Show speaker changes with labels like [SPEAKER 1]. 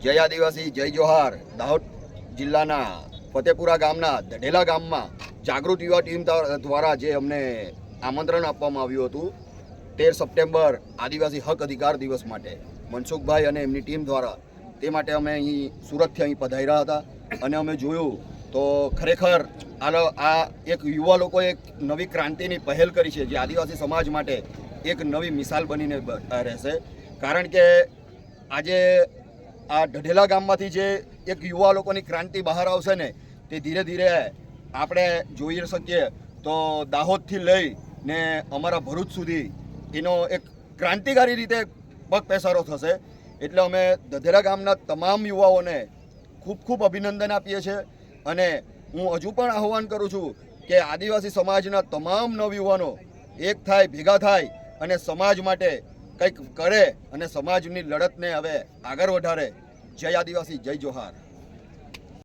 [SPEAKER 1] જય આદિવાસી જય જોહાર. દાહોદ જિલ્લાના ફતેપુરા ગામના ધઢેલા ગામમાં જાગૃત યુવા ટીમ દ્વારા જે અમને આમંત્રણ આપવામાં આવ્યું હતું 13 સપ્ટેમ્બર આદિવાસી હક અધિકાર દિવસ માટે મનસુખભાઈ અને એમની ટીમ દ્વારા, તે માટે અમે અહીં સુરતથી અહીં પધાર્યા હતા અને અમે જોયું તો ખરેખર આ એક યુવા લોકોએ એક નવી ક્રાંતિની પહેલ કરી છે જે આદિવાસી સમાજ માટે એક નવી મિસાલ બનીને રહેશે. કારણ કે આજે આ ઢઢેલા ગામમાંથી જે એક યુવા લોકોની ક્રાંતિ બહાર આવશે ને, તે ધીરે ધીરે આપણે જોઈ શકીએ તો દાહોદથી લઈને અમારા ભરૂચ સુધી એનો એક ક્રાંતિકારી રીતે પગ પેસારો થશે. એટલે અમે ઢઢેલા ગામના તમામ યુવાઓને ખૂબ ખૂબ અભિનંદન આપીએ છીએ અને હું હજુ પણ આહ્વાન કરું છું કે આદિવાસી સમાજના તમામ નવયુવાનો એક થાય, ભેગા થાય અને સમાજ માટે કંઈક કરે અને સમાજની લડતને હવે આગળ વધારે. જય આદિવાસી જય જોહાર.